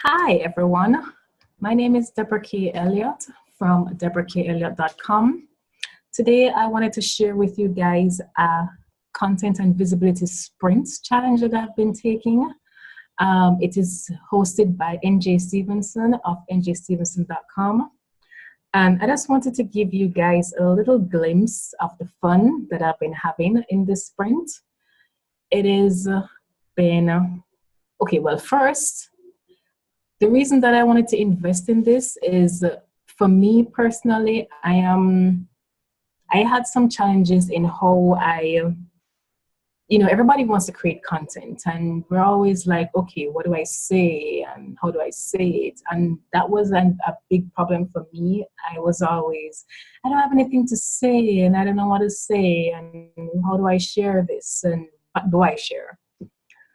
Hi, everyone. My name is Deborah K. Elliott from deborahkelliott.com. Today, I wanted to share with you guys a content and visibility sprint challenge that I've been taking. It is hosted by NJ Stevenson of njstevenson.com. And I just wanted to give you guys a little glimpse of the fun that I've been having in this sprint. It has been, first, the reason that I wanted to invest in this is for me personally, I had some challenges in how everybody wants to create content and we're always like, okay, what do I say and how do I say it? And that was a big problem for me. I was always, I don't have anything to say and I don't know what to say and how do I share this and what do I share?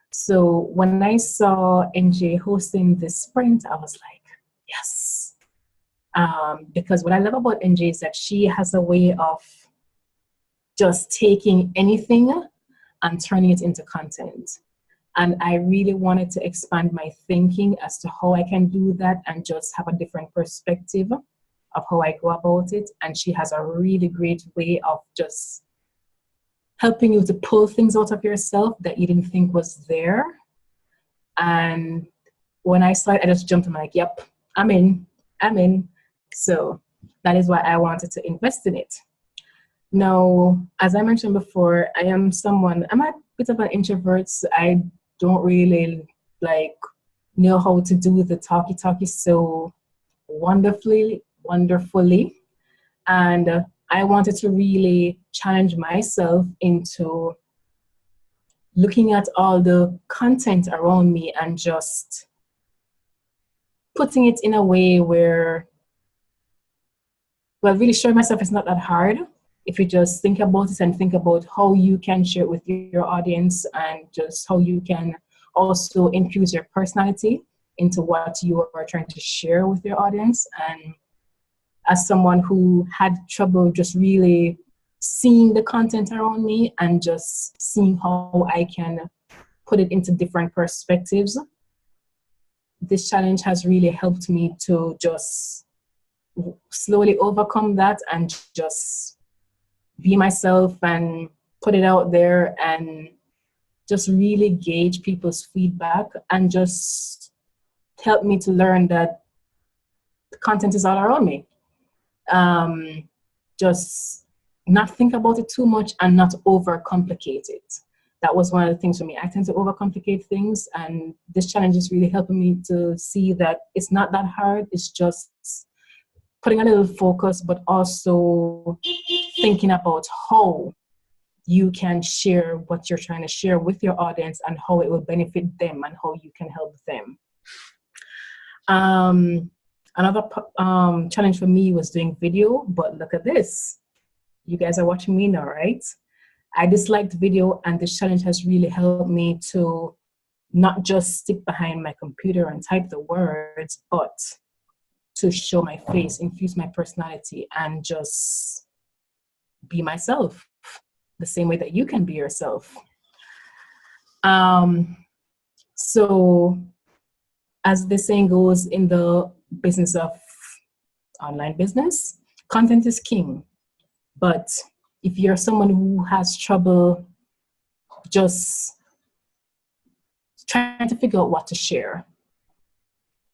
So when I saw NJ hosting this sprint, I was like, yes. Because what I love about NJ is that she has a way of just taking anything and turning it into content. And I really wanted to expand my thinking as to how I can do that and just have a different perspective of how I go about it. And she has a really great way of just helping you to pull things out of yourself that you didn't think was there. And when I saw it, I just jumped. I'm like, yep, I'm in. So that is why I wanted to invest in it. Now, as I mentioned before, I'm a bit of an introvert. So I don't really know how to do the talky so wonderfully. And I wanted to really challenge myself into looking at all the content around me and just putting it in a way where, really showing myself it's not that hard if you just think about it and think about how you can share it with your audience and just how you can also infuse your personality into what you are trying to share with your audience. And as someone who had trouble just really seeing the content around me and just seeing how I can put it into different perspectives, this challenge has really helped me to just slowly overcome that and just be myself and put it out there and just really gauge people's feedback and just help me to learn that the content is all around me. Just not think about it too much and not overcomplicate it. That was one of the things for me. I tend to overcomplicate things, and this challenge is really helping me to see that it's not that hard. It's just putting a little focus, but also thinking about how you can share what you're trying to share with your audience and how it will benefit them and how you can help them. Another challenge for me was doing video, but look at this. You guys are watching me now, right? I disliked video, and this challenge has really helped me to not just stick behind my computer and type the words, but to show my face, infuse my personality, and just be myself the same way that you can be yourself. So as the saying goes in the business of online business, content is king. But if you're someone who has trouble just trying to figure out what to share,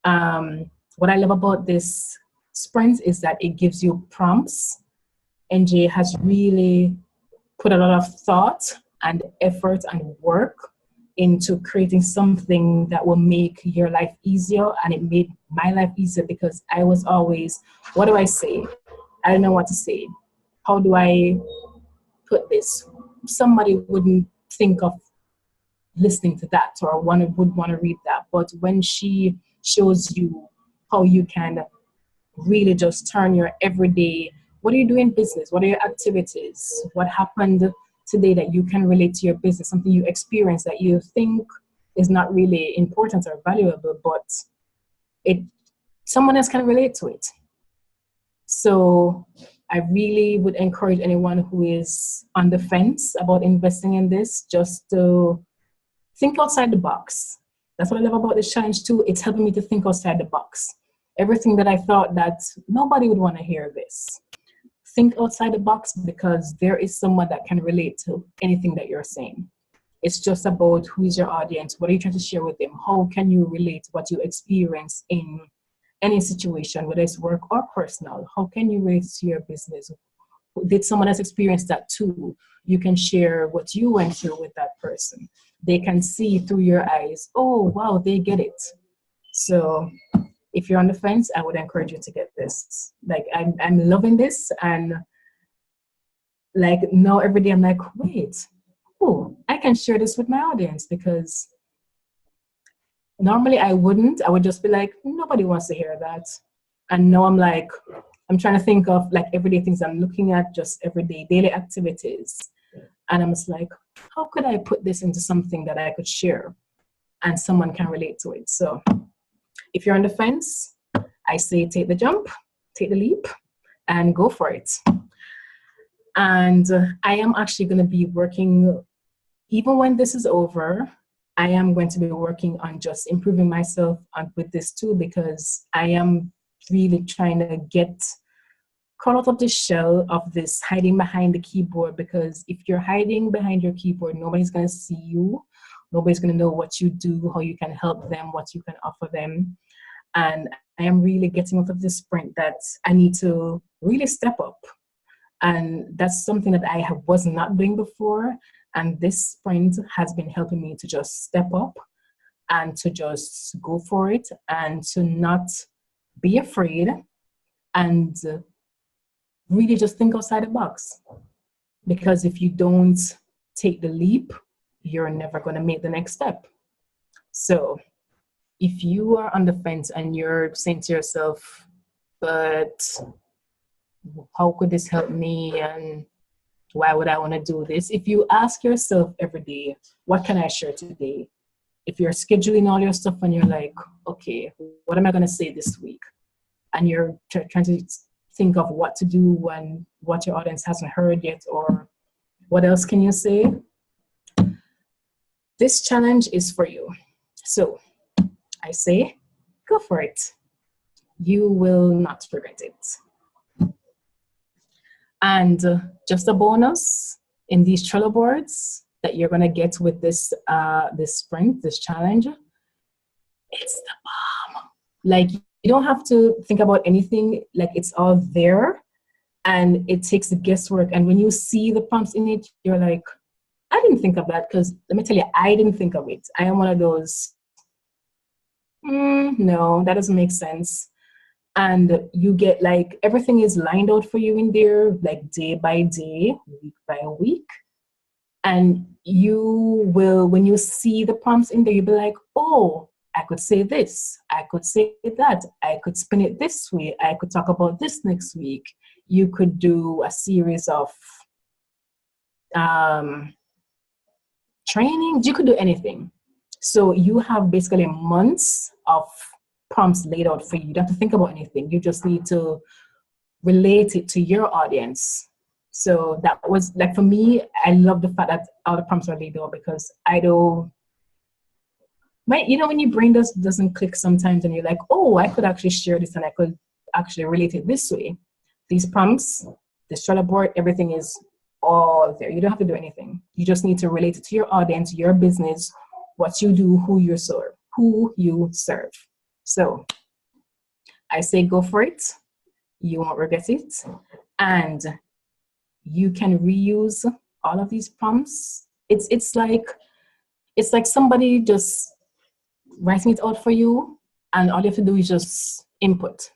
what I love about this sprint is that it gives you prompts. NJ has really put a lot of thought and effort and work into creating something that will make your life easier, and it made my life easier because I was always, what do I say? I don't know what to say. How do I put this? Somebody wouldn't think of listening to that or would want to read that. But when she shows you how you can really just turn your everyday, what do you do in business? What are your activities? What happened today that you can relate to your business? Something you experience that you think is not really important or valuable, but someone else can relate to it. So I really would encourage anyone who is on the fence about investing in this just to think outside the box. That's what I love about this challenge too. It's helping me to think outside the box. Everything that I thought that nobody would want to hear this. Think outside the box, because there is someone that can relate to anything that you're saying. It's just about who is your audience, what are you trying to share with them, how can you relate what you experience in any situation, whether it's work or personal. How can you relate to your business? Did someone else experience that too? You can share what you went through with that person. They can see through your eyes, oh wow, they get it. So if you're on the fence, I would encourage you to get this. Like I'm loving this, and like now every day I'm like, wait, oh, I can share this with my audience, because normally I wouldn't. I would just be like, nobody wants to hear that. And now I'm like, I'm trying to think of like everyday things I'm looking at, just everyday daily activities. And I'm just like, how could I put this into something that I could share and someone can relate to it? So if you're on the fence, I say take the jump, take the leap, and go for it. And I am actually going to be working, even when this is over, I am going to be working on just improving myself with this too, because I am really trying to crawl out of the shell of this hiding behind the keyboard. Because if you're hiding behind your keyboard, nobody's going to see you. Nobody's going to know what you do, how you can help them, what you can offer them. And I am really getting out of this sprint that I need to really step up. And that's something that I was not doing before. And this sprint has been helping me to just step up and to just go for it and to not be afraid and really just think outside the box. Because if you don't take the leap, you're never going to make the next step. So if you are on the fence and you're saying to yourself, but how could this help me, and why would I want to do this? If you ask yourself every day, what can I share today? If you're scheduling all your stuff and you're like, okay, what am I going to say this week? And you're trying to think of what to do and what your audience hasn't heard yet, or what else can you say? This challenge is for you. So I say, go for it. You will not regret it. And just a bonus, in these Trello boards that you're going to get with this this sprint, this challenge, it's the bomb. Like, you don't have to think about anything. Like, it's all there, and it takes the guesswork. And when you see the prompts in it, you're like, I didn't think of that, because let me tell you, I didn't think of it. I am one of those, no, that doesn't make sense. And you get like, everything is lined out for you in there, like day by day, week by week. And you will, when you see the prompts in there, you'll be like, oh, I could say this, I could say that, I could spin it this way, I could talk about this next week. You could do a series of trainings, you could do anything. So you have basically months of prompts laid out for you. You don't have to think about anything. You just need to relate it to your audience. So that was, like, for me, I love the fact that all the prompts are laid out, because I don't, you know, when your brain doesn't click sometimes and you're like, oh, I could actually share this and I could actually relate it this way. These prompts, the Trello board, everything is all there. You don't have to do anything. You just need to relate it to your audience, your business, what you do, who you serve. So I say go for it. You won't regret it. And you can reuse all of these prompts. It's like somebody just writing it out for you, and all you have to do is just input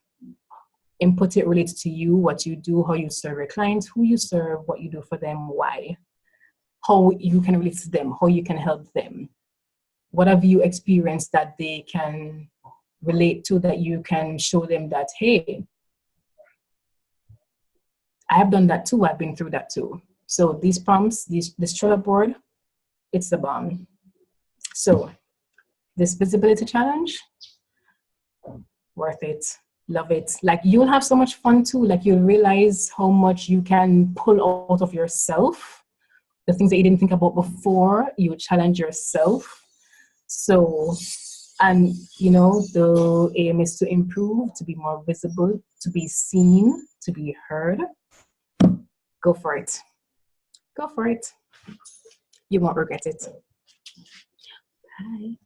it related to you, what you do, how you serve your clients, who you serve, what you do for them, why, how you can relate to them, how you can help them. What have you experienced that they can relate to, that you can show them that, hey, I have done that too, I've been through that too. So these prompts, this Trello board, it's the bomb. So this visibility challenge, worth it, love it. Like, you'll have so much fun too. Like, you'll realize how much you can pull out of yourself, the things that you didn't think about before. You challenge yourself. So and you know the aim is to improve, to be more visible, to be seen, to be heard, go for it. Go for it. You won't regret it. Bye.